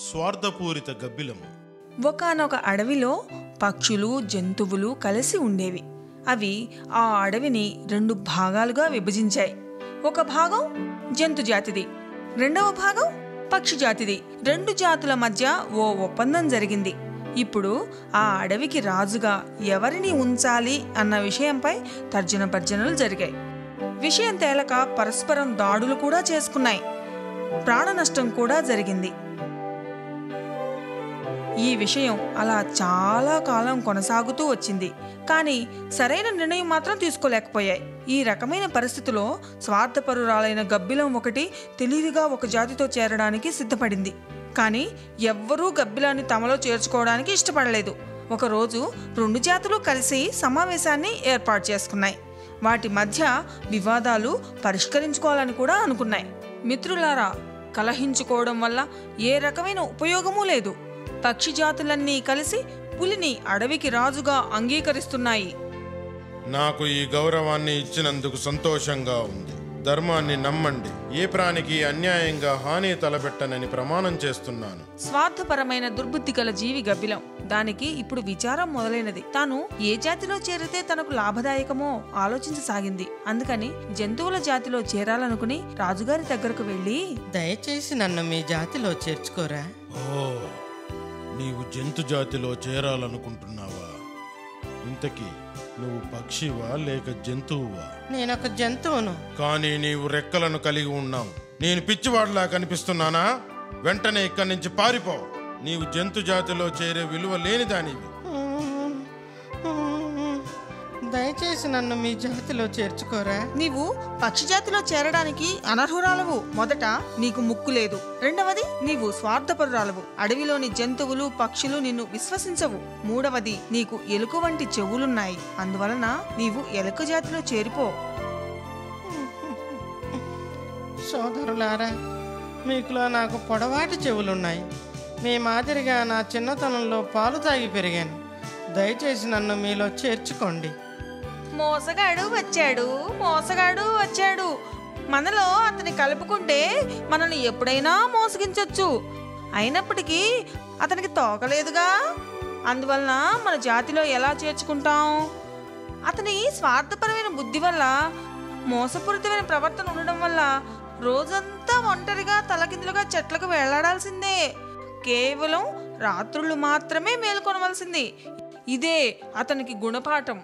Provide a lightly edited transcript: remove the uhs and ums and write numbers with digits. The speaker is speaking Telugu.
స్వార్థపూరిత గబ్బిలం. ఒకానొక అడవిలో పక్షులు జంతువులు కలిసి ఉండేవి. అవి ఆ అడవిని 2 భాగాలుగా విభజించాయి. ఒక భాగం జంతు జాతిది, రెండవ భాగం పక్షి జాతిది. 2 జాతుల మధ్య ఓ ఒప్పందం జరిగింది. ఇప్పుడు ఆ అడవికి రాజుగా ఎవరిని ఉంచాలి అన్న విషయంపై తర్జన భర్జనలు జరిగాయి. విషయం తేలక పరస్పరం దాడులు కూడా చేసుకున్నాయి. ప్రాణ నష్టం కూడా జరిగింది. ఈ విషయం అలా చాలా కాలం కొనసాగుతూ వచ్చింది. కానీ సరైన నిర్ణయం మాత్రం తీసుకోలేకపోయాయి. ఈ రకమైన పరిస్థితిలో స్వార్థపరురాలైన గబ్బిలం ఒకటి తెలివిగా ఒక జాతితో చేరడానికి సిద్ధపడింది. కానీ ఎవ్వరూ గబ్బిలాన్ని తమలో చేర్చుకోవడానికి ఇష్టపడలేదు. ఒకరోజు 2 జాతులు కలిసి సమావేశాన్ని ఏర్పాటు చేసుకున్నాయి. వాటి మధ్య వివాదాలు పరిష్కరించుకోవాలని కూడా అనుకున్నాయి. మిత్రులారా, కలహించుకోవడం వల్ల ఏ రకమైన ఉపయోగమూ లేదు. పక్షి జాతులన్నీ కలిసి పులిని అడవికి రాజుగా అంగీకరిస్తున్నాయి. నాకు ఈ గౌరవాన్ని ఇచ్చినందుకు సంతోషంగా ఉంది. ధర్మాన్ని నమ్మండి. ఏ ప్రాణికి అన్యాయంగా హాని తలపెట్టనని ప్రమాణం చేస్తున్నాను. స్వార్థపరమైన దుర్బుద్ధి గల జీవి గబ్బిలం. దానికి ఇప్పుడు విచారం మొదలైనది. తాను ఏ జాతిలో చేరితే తనకు లాభదాయకమో ఆలోచించసాగింది. అందుకని జంతువుల జాతిలో చేరాలనుకుని రాజుగారి దగ్గరకు వెళ్ళి, దయచేసి నన్ను మీ జాతిలో చేర్చుకోరా. ఓ, నీవు జంతు జాతిలో చేరాలనుకుంటున్నావా? ఇంతకీ నువ్వు పక్షివా లేక జంతువువా? నేనొక జంతువును. కానీ నీవు రెక్కలను కలిగి ఉన్నావు. నేను పిచ్చివాడిలా కనిపిస్తున్నానా? వెంటనే ఇక్కడి నుంచి పారిపో. నీవు జంతు జాతిలో చేరే విలువ లేనిదానివి. దయచేసి నన్ను మీ జాతిలో చేర్చుకోరా. నీవు పక్షి జాతిలో చేరడానికి అనర్హురాలవు. మొదట నీకు ముక్కు లేదు. రెండవది నీవు స్వార్థపరురాలవు. అడవిలోని జంతువులు పక్షులు నిన్ను విశ్వసించవు. మూడవది నీకు ఎలుక వంటి చెవులున్నాయి. అందువలన నీవు ఎలుక జాతిలో చేరిపో. సోదరులారా, మీకులో నాకు పొడవాటి చెవులున్నాయి. మీ మాదిరిగా నా చిన్నతనంలో పాలు తాగి పెరిగాను. దయచేసి నన్ను మీలో చేర్చుకోండి. మోసగాడు వచ్చాడు. మనలో అతని కలుపుకుంటే మనల్ని ఎప్పుడైనా మోసగించొచ్చు. అయినప్పటికీ అతనికి తోకలేదుగా. అందువలన మన జాతిలో ఎలా చేర్చుకుంటాం? అతని స్వార్థపరమైన బుద్ధి వల్ల, మోసపూరితమైన ప్రవర్తన ఉండడం వల్ల రోజంతా ఒంటరిగా తలకిందులుగా చెట్లకు వేలాడాల్సిందే. కేవలం రాత్రులు మాత్రమే మేల్కొనవలసింది. ఇదే అతనికి గుణపాఠం.